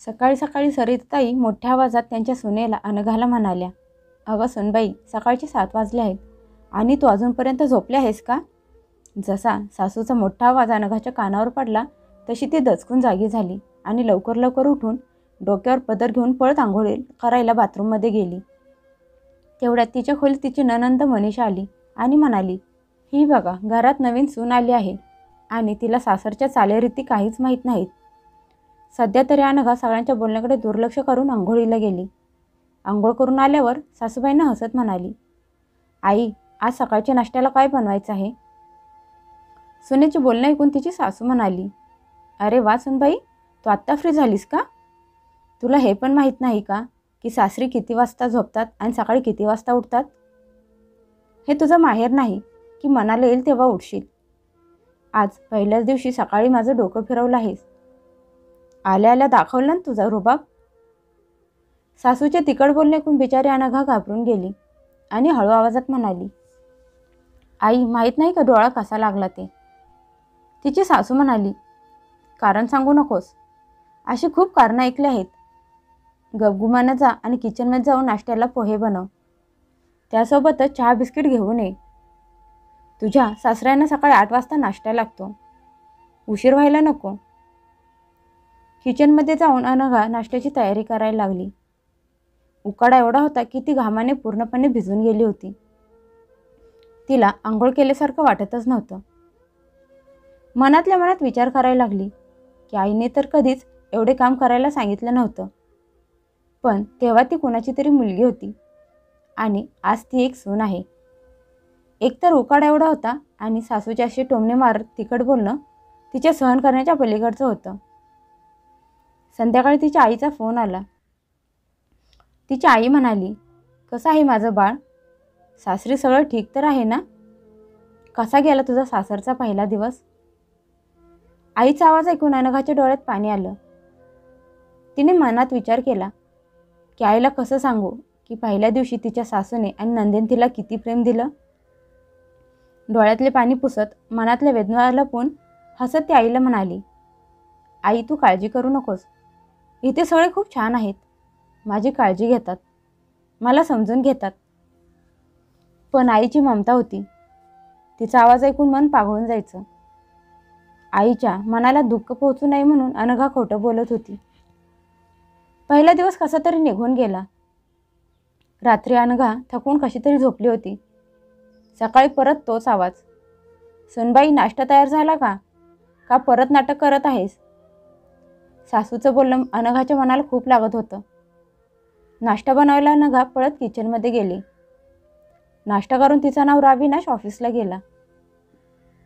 सकाळी सकाळी सरिताताई मोठ्या आवाजात त्यांच्या सुनेला अनघाला म्हणाल्या, "अगं सुनबाई, सकाळचे 7 वाजले आहेत आणि तू अजूनपर्यंत झोपली आहेस का?" जसा सासूचा मोठा आवाज अनघाच्या कानावर पडला तशी ती दचकून जागी झाली आणि लवकर लवकर उठून डोक्यावर पदर घेऊन पळत आंघोळ करायला बाथरूममध्ये गेली. तेवढ्यात तिच्या खोलीत तिची नणंद मनीषा आली आणि म्हणाली, "ही बघा, घरात नवीन सून आली आहे आणि तिला सासरच्या चालीरीती काहीच माहीत नाहीत." सध्या तरी अनघा सगळ्यांच्या बोलण्याकडे दुर्लक्ष करून आंघोळीला गेली. आंघोळ करून आल्यावर सासूबाईंना हसत म्हणाली, "आई, आज सकाळच्या नाश्त्याला काय बनवायचं आहे?" सुनेचे बोलणे ऐकून तिची सासू म्हणाली, "अरे वा सुनबाई, तू आत्ता फ्री झालीस का? तुला हे पण माहीत नाही का की सासरी किती वाजता झोपतात आणि सकाळी किती वाजता उठतात? हे तुझं माहेर नाही की मनाला येईल तेव्हा उठशील. आज पहिल्याच दिवशी सकाळी माझं डोकं फिरवलं आहेस. आल्या आल्या दाखवलं ना तुझा रुबाब." सासूचे तिखट बोलणे ऐकून बिचारी अनघा घाबरून गेली आणि हळू आवाजात म्हणाली, "आई, माहीत नाही का डोळा कसा लागला ते?" तिची सासू म्हणाली, "कारण सांगू नकोस. अशी खूप कारणं ऐकली आहेत. गपगुमानं जा आणि किचनमध्ये जाऊन नाश्त्याला पोहे बनव. त्यासोबतच चहा बिस्किट घेऊन ये. तुझ्या सासऱ्यांना सकाळी 8 वाजता नाश्ता लागतो. उशीर व्हायला नको." किचनमध्ये जाऊन अनघा नाश्त्याची तयारी करायला लागली. उकाडा एवढा होता की ती घामाने पूर्णपणे भिजून गेली होती. तिला आंघोळ केल्यासारखं वाटतच नव्हतं. मनातल्या मनात विचार करायला लागली की आईने तर कधीच एवढे काम करायला सांगितलं नव्हतं. पण तेव्हा ती कुणाची तरी मुलगी होती आणि आज ती एक सून आहे. एकतर उकाडा एवढा होता आणि सासूचे असे टोमणे मारत तिखट बोलणं तिच्या सहन करण्याच्या पलीकडचं होतं. संध्याकाळी तिच्या आईचा फोन आला. तिची आई म्हणाली, "कसं आहे माझं बाळ? सासरी सगळं ठीक तर आहे ना? कसा गेला तुझा सासरचा पहिला दिवस?" आईचा आवाज ऐकून अनघाच्या डोळ्यात पाणी आलं. तिने मनात विचार केला की आईला कसं सांगू की पहिल्या दिवशी तिच्या सासूने आणि नंदेने तिला किती प्रेम दिलं. डोळ्यातले पाणी पुसत मनातल्या वेदना लपवून हसत ती आईला म्हणाली, "आई, तू काळजी करू नकोस. इथे सगळे खूप छान आहेत. माझी काळजी घेतात, मला समजून घेतात." पण आईची ममता होती. तिचा आवाज ऐकून मन पागळून जायचं. आईच्या मनाला दुःख पोहोचू नये म्हणून अनघा खोटं बोलत होती. पहिला दिवस कसा तरी निघून गेला. रात्री अनघा थकून कशी तरी झोपली होती. सकाळी परत तोच आवाज, "सुनबाई, नाश्ता तयार झाला का? का परत नाटक करत आहेस?" सासूचं बोलणं अनघाच्या मनाला खूप लागत होतं. नाश्ता बनवायला अनघा पळत किचनमध्ये गेली. नाश्ता करून तिचा नवरा अविनाश ऑफिसला गेला.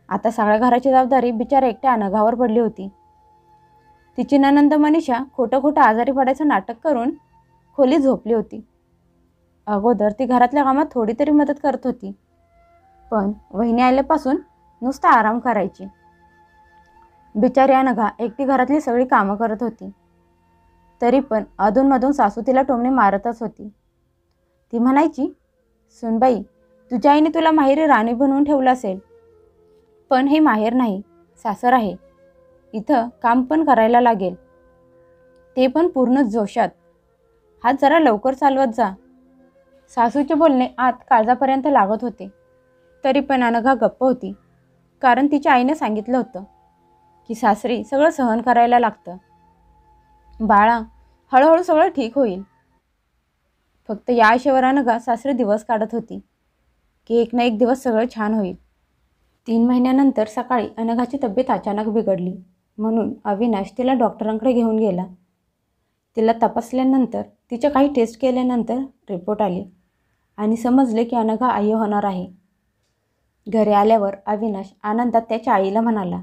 आता सगळ्या घराची जबाबदारी बिचारा एकट्या अनघावर पडली होती. तिची नणंद मनीषा खोटं खोटं आजारी पडायचं नाटक करून खोलीत झोपली होती. अगोदर ती घरातल्या कामात थोडी तरी मदत करत होती, पण वहिनी आल्यापासून नुसता आराम करायची. बिचारी अनघा एकटी घरातली सगळी कामं करत होती. तरी पण अधूनमधून सासू तिला टोमणे मारतच होती. ती म्हणायची, "सुनबाई, तुझ्या आईने तुला माहेरी राणी बनवून ठेवलं असेल, पण हे माहेर नाही, सासर आहे. इथं काम पण करायला लागेल, ते पण पूर्ण जोशात. हात जरा लवकर चालवत जा." सासूचे बोलणे आत काळजापर्यंत लागत होते. तरी पण अनघा गप्प होती, कारण तिच्या आईने सांगितलं होतं की सासरी सगळं सहन करायला लागतं. "बाळा, हळूहळू सगळं ठीक होईल." फक्त या आशेवर अनघा सासरी दिवस काढत होती की एक ना एक दिवस सगळं छान होईल. 3 महिन्यानंतर सकाळी अनघाची तब्येत अचानक बिघडली म्हणून अविनाश तिला डॉक्टरांकडे घेऊन गेला. तिला तपासल्यानंतर तिच्या काही टेस्ट केल्यानंतर रिपोर्ट आले आणि समजले की अनघा आई होणार आहे. घरी आल्यावर अविनाश आनंदात त्याच्या आईला म्हणाला,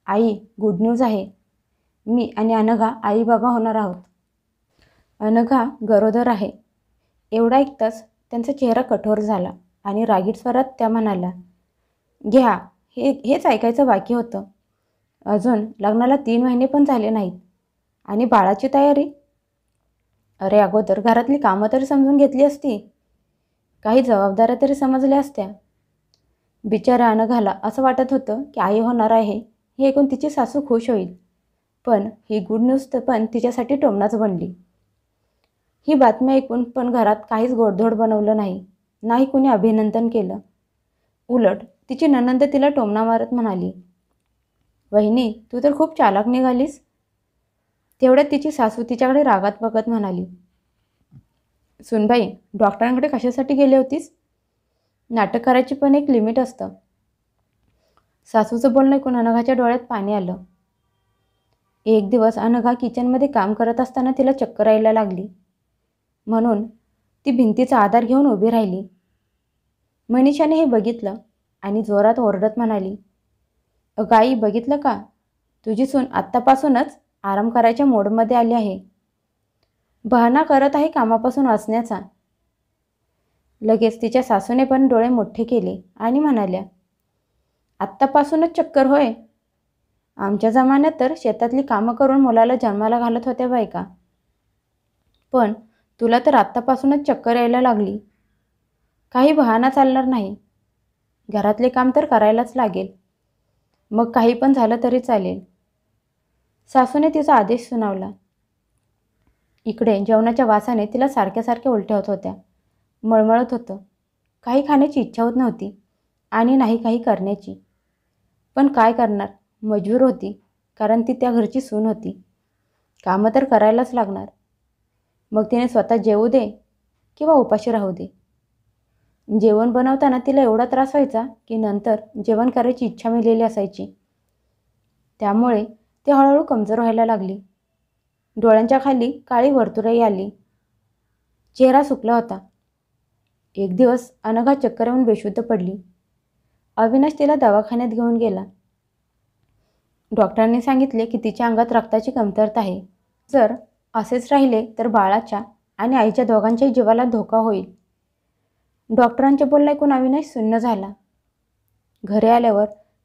"आई, गुड न्यूज आहे. मी आणि अनघा आई बाबा होणार आहोत." अनघा गरोदर आहे. एवढा ऐकताच त्यांचा चेहरा कठोर झाला आणि रागीट स्वरात त्या म्हणाल्या, "घ्या, हेच ऐकायचं बाकी होतं. अजून लग्नाला 3 महिने पण झाले नाहीत आणि बाळाची तयारी? अरे, अगोदर घरातली कामं तरी समजून घेतली असती, काही जबाबदाऱ्या तरी समजल्या असत्या." बिचाऱ्या अनघाला असं वाटत होतं की आई होणार आहे हे ऐकून तिची सासू खुश होईल, पण ही गुड न्यूज तर पण तिच्यासाठी टोमणाच बनली. ही बातमी ऐकून पण घरात काहीच गोडधोड बनवलं नाही, नाही कुणी अभिनंदन केलं. उलट तिची नणंद तिला टोमणा मारत म्हणाली, वहिनी तू तर खूप चालाक निघालीस. तेवढ्यात तिची सासू तिच्याकडे रागात बघत म्हणाली, सुनबाई डॉक्टरांकडे कशासाठी गेली होतीस? नाटक करायची पण एक लिमिट असतं. सासूचं बोलणं ऐकून अनघाच्या डोळ्यात पाणी आलं. एक दिवस अनघा किचनमध्ये काम करत असताना तिला चक्कर यायला लागली. म्हणून ती भिंतीचा आधार घेऊन उभी राहिली. मनीषाने हे बघितलं आणि जोरात ओरडत म्हणाली, अगं आई बघितलं का, तुझी सून आत्तापासूनच आराम करायच्या मोडमध्ये आली आहे. बहाणा करत आहे कामापासून वाचण्याचा. लगेच तिच्या सासूने पण डोळे मोठे केले आणि म्हणाल्या, आत्तापासूनच चक्कर होय? आमच्या जमान्यात तर शेतातली कामं करून मुलाला जन्माला घालत होत्या बायका, पण तुला तर आत्तापासूनच चक्कर यायला लागली. काही बहाणा चालणार नाही. घरातले काम तर करायलाच लागेल, मग काही पण झालं तरी चालेल. सासूने तिचा आदेश सुनावला. इकडे जेवणाच्या वासाने तिला सारख्या सारख्या उलट्या होत होत्या. मळमळत होतं. काही खाण्याची इच्छा होत नव्हती आणि नाही काही करण्याची. पण काय करणार, मजबूर होती, कारण ती त्या घरची सून होती. कामं तर करायलाच लागणार. मग तिने स्वतः जेवू दे किंवा उपाशी राहू दे. जेवण बनवताना तिला एवढा त्रास व्हायचा की नंतर जेवण करायची इच्छा मिळालेली असायची. त्यामुळे ती हळूहळू कमजोर व्हायला लागली. डोळ्यांच्या खाली काळी वर्तुळही आली. चेहरा सुकला होता. एक दिवस अनघा चक्कर येऊन बेशुद्ध पडली. अविनाश तिला दवाखान्यात घेऊन गेला. डॉक्टरांनी सांगितले की तिच्या अंगात रक्ताची कमतरता आहे. जर असेच राहिले तर बाळाच्या आणि आईच्या दोघांच्याही जीवाला धोका होईल. डॉक्टरांचे बोलणे ऐकून अविनाश सुन्न झाला. घरी आल्यावर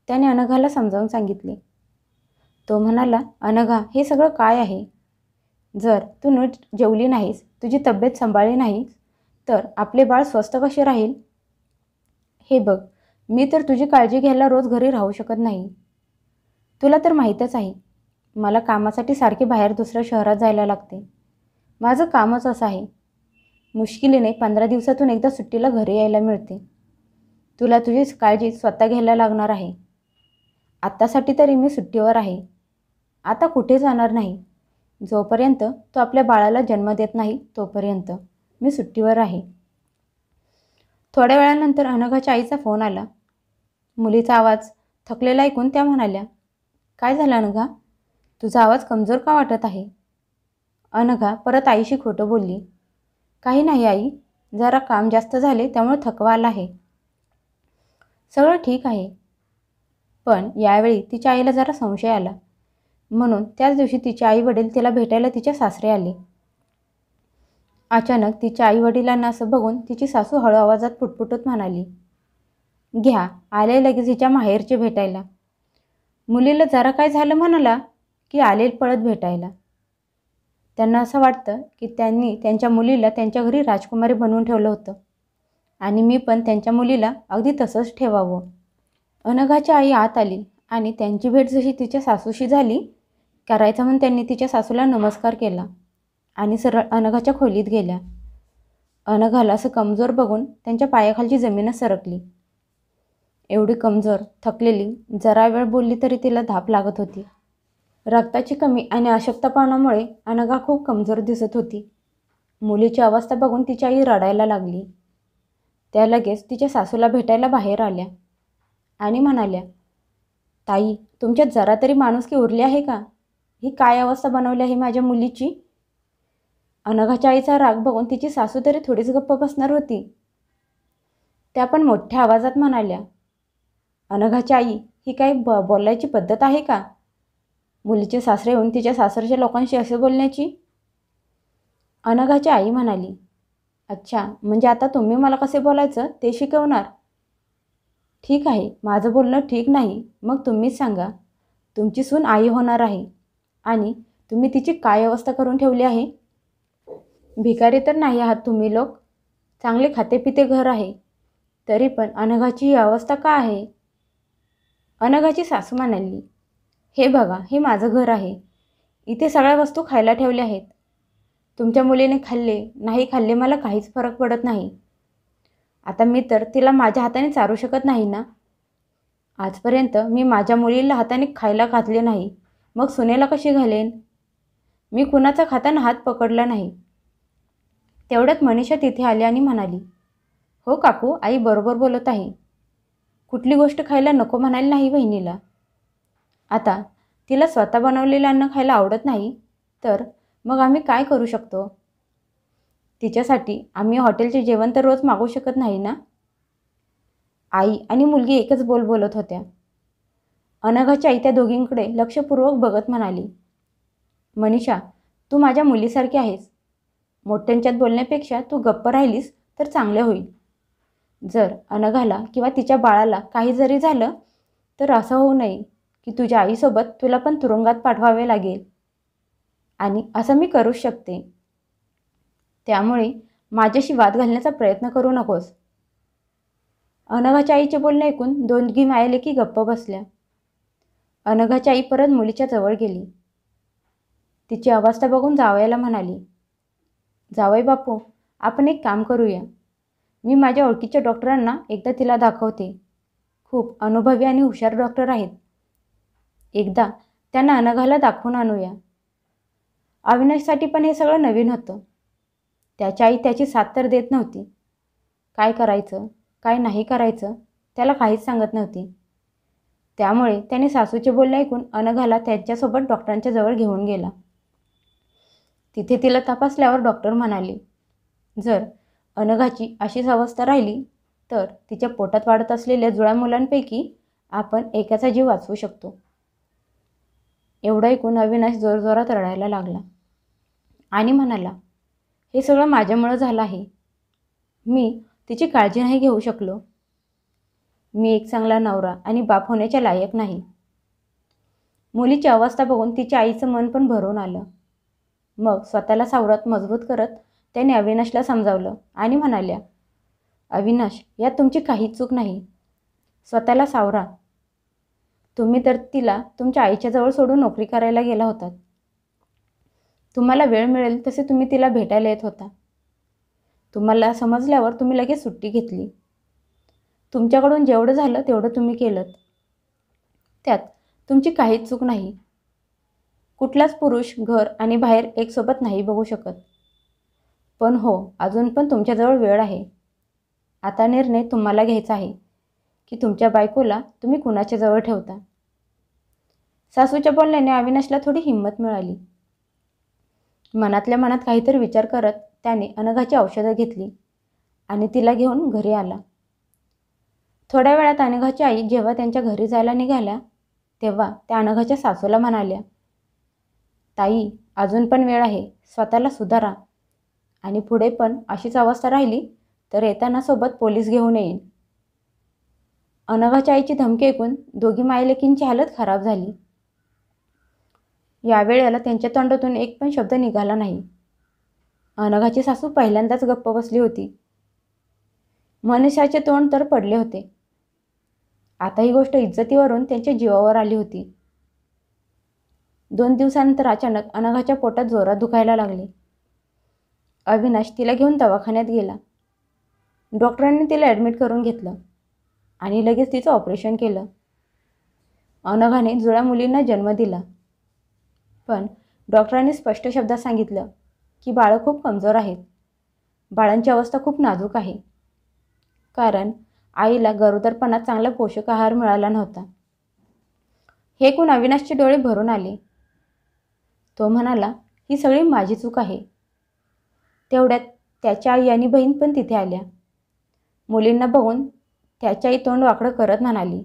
त्याने अनघाला समजावून सांगितले. तो म्हणाला, अनघा हे सगळं काय आहे? जर तू नीट जेवली नाहीस, तुझी तब्येत सांभाळली नाहीस, तर आपले बाळ स्वस्थ कसे राहील? हे बघ, मी तर तुझी काळजी घ्यायला रोज घरी राहू शकत नाही. तुला तर माहीतच आहे, मला कामासाठी सारखे बाहेर दुसऱ्या शहरात जायला लागते. माझं कामच असं आहे. मुश्किलीने 15 दिवसातून एकदा सुट्टीला घरी यायला मिळते. तुला तुझी काळजी स्वतः घ्यायला लागणार आहे. आत्तासाठी तरी मी सुट्टीवर आहे. आता कुठे जाणार नाही. जोपर्यंत तो आपल्या बाळाला जन्म देत नाही तोपर्यंत मी सुट्टीवर आहे. थोड्या वेळानंतर अनघाच्या आईचा फोन आला. मुलीचा आवाज थकलेला ऐकून त्या म्हणाल्या, काय झालं अनघा? तुझा आवाज कमजोर का वाटत आहे? अनघा परत आईशी खोटं बोलली. काही नाही आई, जरा काम जास्त झाले त्यामुळे थकवा आला आहे. सगळं ठीक आहे. पण यावेळी तिच्या आईला जरा संशय आला. म्हणून त्याच दिवशी तिचे आई वडील तिला भेटायला तिच्या सासरे आले. अचानक तिच्या आई वडिलांना असं बघून तिची सासू हळू आवाजात पुटपुटत म्हणाली, घ्या आले लगेच हिच्या माहेरचे भेटायला. मुलीला जरा काय झालं म्हणाला की आले पळत भेटायला. त्यांना असं वाटतं की त्यांनी त्यांच्या मुलीला त्यांच्या घरी राजकुमारी बनवून ठेवलं होतं आणि मी पण त्यांच्या मुलीला अगदी तसंच ठेवावं. अनघाची आई आत आली आणि त्यांची भेट जशी तिच्या सासूशी झाली करायचं म्हणून त्यांनी तिच्या सासूला नमस्कार केला आणि सरळ अनघाच्या खोलीत गेल्या. अनघाला असं कमजोर बघून त्यांच्या पायाखालची जमीनच सरकली. एवढी कमजोर, थकलेली, जरा वेळ बोलली तरी तिला धाप लागत होती. रक्ताची कमी आणि अशक्तपणामुळे अनघा खूप कमजोर दिसत होती. मुलीची अवस्था बघून तिची आई रडायला लागली. त्या लगेच तिच्या सासूला भेटायला बाहेर आल्या आणि म्हणाल्या, ताई तुमच्यात जरा तरी माणुसकी उरली आहे का? ही काय अवस्था बनवली आहे माझ्या मुलीची? अनघाच्या आईचा राग बघून तिची सासू तरी थोडीच गप्प बसणार होती. त्या पण मोठ्या आवाजात म्हणाल्या, अनघाची आई ही काय बोलायची पद्धत आहे का? मुलीचे सासरे येऊन तिच्या सासरच्या लोकांशी असे बोलण्याची? अनघाची आई म्हणाली, अच्छा म्हणजे आता तुम्ही मला कसे बोलायचं ते शिकवणार? ठीक आहे, माझं बोलणं ठीक नाही मग तुम्हीच सांगा. तुमची सून आई होणार आहे आणि तुम्ही तिची काय अवस्था करून ठेवली आहे? भिकारी तर नाही आहात तुम्ही लोक. चांगले खातेपिते घर आहे, तरी पण अनघाची ही अवस्था का आहे? अनघाची सासू म्हणाली, हे बघा हे माझं घर आहे. इथे सगळ्या वस्तू खायला ठेवल्या आहेत. तुमच्या मुलीने खाल्ले नाही खाल्ले मला काहीच फरक पडत नाही. आता मी तर तिला माझ्या हाताने चारू शकत नाही ना. आजपर्यंत मी माझ्या मुलीला हाताने खायला घातले नाही, मग सुनेला कशी घालेन? मी कुणाचा खाताना हात पकडला नाही. तेवढ्यात मनीषा तिथे आली आणि म्हणाली, हो काकू, आई बरोबर बोलत आहे. कुठली गोष्ट खायला नको म्हणाली नाही बहिणीला. आता तिला स्वतः बनवलेलं अन्न खायला आवडत नाही तर मग आम्ही काय करू शकतो? तिच्यासाठी आम्ही हॉटेलचे जेवण तर रोज मागवू शकत नाही ना. आई आणि मुलगी एकच बोल बोलत होत्या. अनघाची आई त्या दोघींकडे लक्षपूर्वक बघत म्हणाली, मनीषा, तू माझ्या मुलीसारखी आहेस. मोठ्यांच्यात बोलण्यापेक्षा तू गप्प राहिलीस तर चांगले होईल. जर अनघाला किंवा तिच्या बाळाला काही जरी झालं तर असं होऊ नये की तुझ्या आईसोबत तुला पण तुरुंगात पाठवावे लागेल. आणि असं मी करूच शकते. त्यामुळे माझ्याशी वाद घालण्याचा प्रयत्न करू नकोस. अनघाच्या आईचे बोलणे ऐकून दोघी मायलेकी गप्प बसल्या. अनघाची आई परत मुलीच्या जवळ गेली. तिची अवस्था बघून जावयाला म्हणाली, जावई बापू, आपण एक काम करूया. मी माझ्या ओळखीच्या डॉक्टरांना एकदा तिला दाखवते. खूप अनुभवी आणि हुशार डॉक्टर आहेत. एकदा त्यांना अनघाला दाखवून आणूया. अविनाशसाठी पण हे सगळं नवीन होतं. त्याची आई त्याची साथ तर देत नव्हती. काय करायचं काय नाही करायचं त्याला काहीच सांगत नव्हती. त्यामुळे त्याने सासूचे बोलणे ऐकून अनघाला त्यांच्यासोबत डॉक्टरांच्या जवळ घेऊन गेला. तिथे तिला तपासल्यावर डॉक्टर म्हणाले, जर अनघाची अशीच अवस्था राहिली तर तिच्या पोटात वाढत असलेल्या जुळ्या मुलांपैकी आपण एकाचा जीव वाचवू शकतो. एवढं ऐकून अविनाश जोरजोरात रडायला लागला आणि म्हणाला, हे सगळं माझ्यामुळं झालं आहे. मी तिची काळजी नाही घेऊ शकलो. मी एक चांगला नवरा आणि बाप होण्याच्या लायक नाही. मुलीची अवस्था बघून तिच्या आईचं मन पण भरून आलं. मग स्वतःला सावरत मजबूत करत त्याने अविनाशला समजावलं आणि म्हणाल्या, अविनाश, यात तुमची काहीच चूक नाही. स्वतःला सावरा. तुम्ही तर तिला तुमच्या आईच्या जवळ सोडून नोकरी करायला गेला होतात. तुम्हाला वेळ मिळेल तसे तुम्ही तिला भेटायला येत होता. तुम्हाला समजल्यावर तुम्ही लगेच सुट्टी घेतली. तुमच्याकडून जेवढं झालं तेवढं तुम्ही केलं. त्यात तुमची काहीच चूक नाही. कुठलाच पुरुष घर आणि बाहेर एकसोबत नाही बघू शकत. पण हो, अजून पण तुमच्याजवळ वेळ आहे. आता निर्णय तुम्हाला घ्यायचा आहे की तुमच्या बायकोला तुम्ही कुणाच्या जवळ ठेवता. सासूच्या बोलण्याने अविनाशला थोडी हिंमत मिळाली. मनातल्या मनात काहीतरी विचार करत त्याने अनघाची औषधं घेतली आणि तिला घेऊन घरी आला. थोड्या वेळात अनघाची आई जेव्हा त्यांच्या घरी जायला निघाल्या तेव्हा त्या अनघाच्या सासूला म्हणाल्या, ताई, अजून पण वेळ आहे. स्वतःला सुधारा आणि पुढे पण अशीच अवस्था राहिली तर येताना सोबत पोलीस घेऊन येईन. अनघाच्या आईची धमकी ऐकून दोघी मायलेकींची हालत खराब झाली. यावेळेला त्यांच्या तोंडातून एक पण शब्द निघाला नाही. अनघाची सासू पहिल्यांदाच गप्प बसली होती. मनीषाचे तोंड तर पडले होते. आता ही गोष्ट इज्जतीवरून त्यांच्या जीवावर आली होती. 2 दिवसानंतर अचानक अनघाच्या पोटात जोरात दुखायला लागले. अविनाश तिला घेऊन दवाखान्यात गेला. डॉक्टरांनी तिला ॲडमिट करून घेतलं आणि लगेच तिचं ऑपरेशन केलं. अनघाने जुळ्या मुलींना जन्म दिला. पण डॉक्टरांनी स्पष्ट शब्दात सांगितलं की बाळं खूप कमजोर आहेत. बाळांची अवस्था खूप नाजूक आहे. कारण आईला गरोदरपणात चांगला पोषक आहार मिळाला नव्हता. हे ऐकून अविनाशचे डोळे भरून आले. तो म्हणाला, ही सगळी माझी चूक आहे. तेवढ्यात त्याच्या आई आणि बहीण पण तिथे आल्या. मुलींना बघून त्याची आई तोंड वाकडं करत म्हणाली,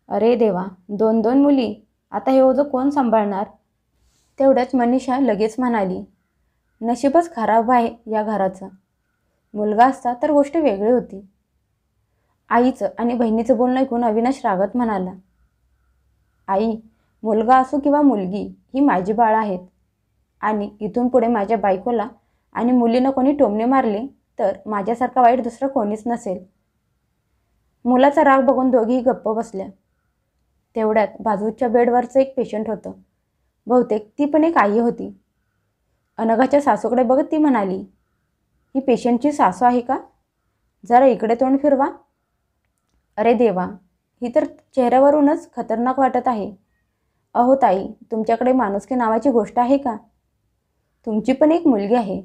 अरे देवा, 2 मुली, आता हे ओझं कोण सांभाळणार? तेवढ्याच मनीषा लगेच म्हणाली, नशीबच खराब आहे या घराचं. मुलगा असता तर गोष्ट वेगळी होती. आईचं आणि बहिणीचं बोलणं ऐकून अविनाश रागत म्हणाला, आई, मुलगा असो किंवा मुलगी, ही माझी बाळं आहेत आणि इथून पुढे माझ्या बायकोला आणि मुलीनं कोणी टोमणे मारले तर माझ्यासारखा वाईट दुसरं कोणीच नसेल. मुलाचा राग बघून दोघीही गप्प बसल्या. तेवढ्यात बाजूच्या बेडवरचं एक पेशंट होतं. बहुतेक ती पण एक आई होती. अनघाच्या सासूकडे बघत ती म्हणाली, ही पेशंटची सासू आहे का? जरा इकडे तोंड फिरवा. अरे देवा, ही तर चेहऱ्यावरूनच खतरनाक वाटत आहे. अहो ताई, तुमच्याकडे माणुसकी नावाची गोष्ट आहे का? तुमची पण एक मुलगी आहे.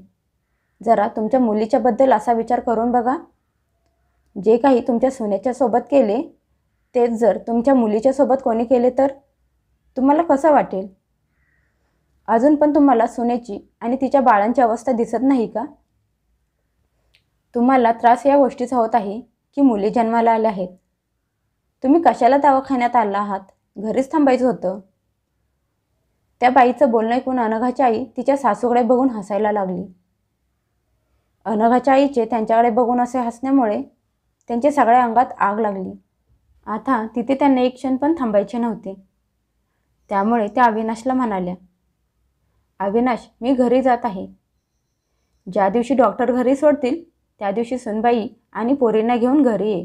जरा तुमच्या मुलीच्याबद्दल असा विचार करून बघा. जे काही तुमच्या सुनेच्या सोबत केले तेच जर तुमच्या मुलीच्या सोबत कोणी केले तर तुम्हाला कसं वाटेल? अजून पण तुम्हाला सुनेची आणि तिच्या बाळांची अवस्था दिसत नाही का? तुम्हाला त्रास या गोष्टीचा होत आहे की मुली जन्माला आल्या आहेत? तुम्ही कशाला दवाखान्यात आला आहात? घरीच थांबायचं होतं. त्या बाईचं बोलणं ऐकून अनघाची आई तिच्या सासूकडे बघून हसायला लागली. अनघाच्या आईचे त्यांच्याकडे बघून असे हसण्यामुळे त्यांच्या सगळ्या अंगात आग लागली. आता तिथे त्यांना एक क्षण पण थांबायचे नव्हते. त्यामुळे त्या अविनाशला म्हणाल्या, अविनाश, मी घरी जात आहे. ज्या दिवशी डॉक्टर घरी सोडतील त्या दिवशी सुनबाई आणि पोरींना घेऊन घरी ये.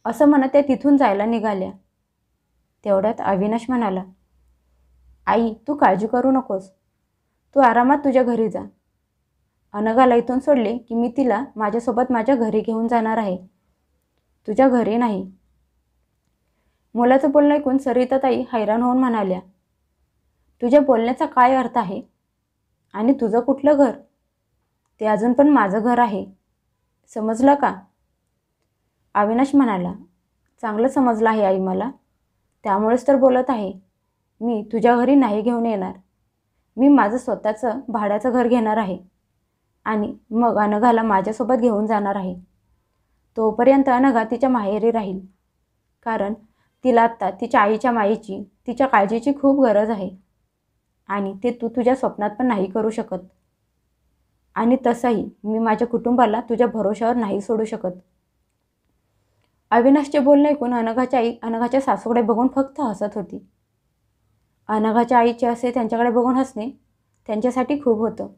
असं म्हणत त्या तिथून जायला निघाल्या. तेवढ्यात अविनाश म्हणाला, आई, तू काळजी करू नकोस. तू आरामात तुझ्या घरी जा. अनघाला इथून सोडले की मी तिला माझ्यासोबत माझ्या घरी घेऊन जाणार आहे, तुझ्या घरी नाही. मुलाचं बोलणं ऐकून सरिताताई हैराण होऊन म्हणाल्या, तुझ्या बोलण्याचा काय अर्थ आहे? आणि तुझं कुठलं घर? ते अजून पण माझं घर आहे, समजलं का? अविनाश म्हणाला, चांगलं समजलं आहे आई मला. त्यामुळेच तर बोलत आहे. मी तुझ्या घरी नाही घेऊन येणार. मी माझं स्वतःचं भाड्याचं घर घेणार आहे आणि मग अनघाला माझ्यासोबत घेऊन जाणार आहे. तोपर्यंत अनघा तिच्या माहेरी राहील, कारण तिला आत्ता तिच्या आईच्या मायेची, तिच्या काळजीची खूप गरज आहे आणि ते तू तुझ्या स्वप्नात पण नाही करू शकत. आणि तसंही मी माझ्या कुटुंबाला तुझ्या भरोश्यावर नाही सोडू शकत. अविनाशचे बोलणे ऐकून अनघाची आई अनघाच्या सासूकडे बघून फक्त हसत होती. अनघाच्या आईचे असे त्यांच्याकडे बघून हसणे त्यांच्यासाठी खूप होतं.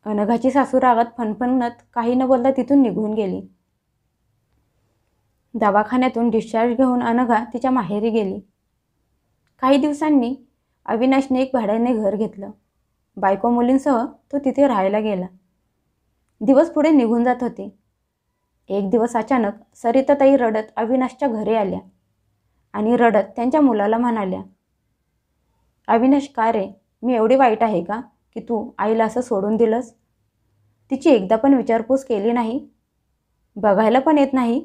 अनघाची सासू रागात फणफणत काही न बोलता तिथून निघून गेली. दवाखान्यातून डिस्चार्ज घेऊन अनघा तिच्या माहेरी गेली. काही दिवसांनी अविनाशने एक भाड्याने घर घेतलं. बायको मुलींसह तो तिथे राहायला गेला. दिवस पुढे निघून जात होते. एक दिवस अचानक सरिताताई रडत अविनाशच्या घरी आल्या आणि रडत त्यांच्या मुलाला म्हणाल्या, अविनाश, का रे, मी एवढी वाईट आहे का की तू आईला असं सोडून दिलंस? तिची एकदा पण विचारपूस केली नाही, बघायला पण येत नाही.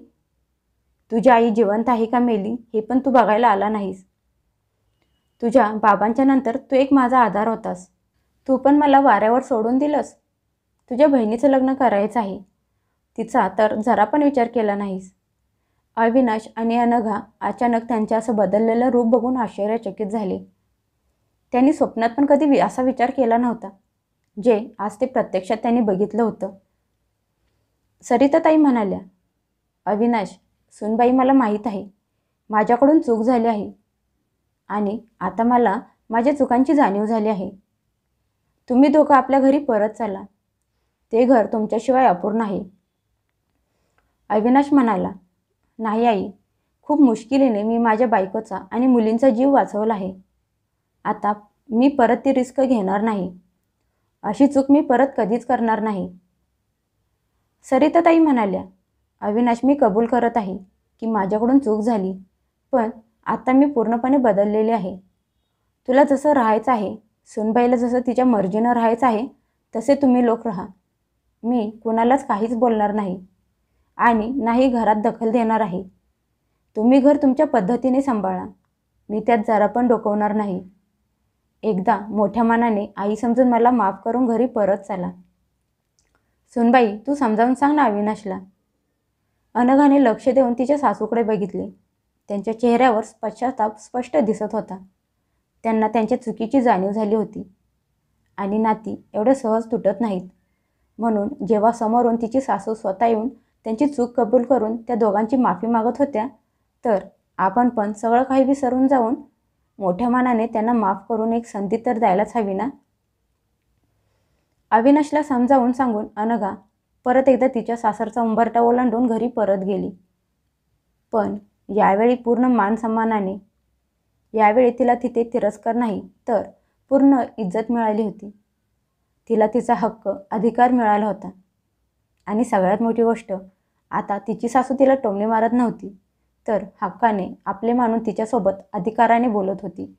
तुझी आई जिवंत आहे का मेली हे पण तू बघायला आला नाहीस. तुझ्या बाबांच्या नंतर तू एक माझा आधार होतास. तू पण मला वाऱ्यावर सोडून दिलंस. तुझ्या बहिणीचं लग्न करायचं आहे, तिचा तर जरा पण विचार केला नाहीस. अविनाश आणि अनघा अचानक त्यांच्या असं बदललेलं रूप बघून आश्चर्यचकित झाले. त्यांनी स्वप्नात पण कधी असा विचार केला नव्हता, जे आज ते प्रत्यक्षात त्यांनी बघितलं होतं. सरिताताई म्हणाल्या, अविनाश, सुनबाई, मला माहीत आहे माझ्याकडून चूक झाली आहे आणि आता मला माझ्या चुकांची जाणीव झाली आहे. तुम्ही दोघं आपल्या घरी परत चला. ते घर तुमच्याशिवाय अपूर्ण आहे. अविनाश म्हणाला, नाही आई, खूप मुश्किलीने मी माझ्या बायकोचा आणि मुलींचा जीव वाचवला आहे. आता मी परत ती रिस्क घेणार नाही. अशी चूक मी परत कधीच करणार नाही. सरिताताई म्हणाल्या, अविनाश, मी कबूल करत आहे की माझ्याकडून चूक झाली, पण आता मी पूर्णपणे बदललेले आहे. तुला जसं राहायचं आहे, सुनबाईला जसं तिच्या मर्जीनं राहायचं आहे, तसे तुम्ही लोक राहा. मी कुणालाच काहीच बोलणार नाही आणि नाही घरात दखल देणार आहे. तुम्ही घर तुमच्या पद्धतीने सांभाळा. मी त्यात जरा पण डोकवणार नाही. एकदा मोठ्या मनाने आई समजून मला माफ करून घरी परत चला. सुनबाई, तू समजावून सांग ना अविनाशला. अनघाने लक्ष देऊन तिच्या सासूकडे बघितले. त्यांच्या चेहऱ्यावर पश्चाताप स्पष्ट दिसत होता. त्यांना त्यांच्या चुकीची जाणीव झाली होती आणि नाती एवढे सहज तुटत नाहीत. म्हणून जेव्हा समोरून तिची सासू स्वतः येऊन त्यांची चूक कबूल करून त्या दोघांची माफी मागत होत्या, तर आपण पण सगळं काही विसरून जाऊन मोठ्या मनाने त्यांना माफ करून एक संधी तर द्यायलाच हवी ना. अविनाशला समजावून सांगून अनघा परत एकदा तिच्या सासरचा उंबरठा ओलांडून घरी परत गेली. पण यावेळी पूर्ण मान सन्मानाने. यावेळी तिला तिथे तिरस्कार नाही तर पूर्ण इज्जत मिळाली होती. तिला तिचा हक्क, अधिकार मिळाला होता. आणि सगळ्यात मोठी गोष्ट, आता तिची सासू तिला टोमणे मारत नव्हती, तर हक्काने आपले मानून तिच्यासोबत अधिकाराने बोलत होती.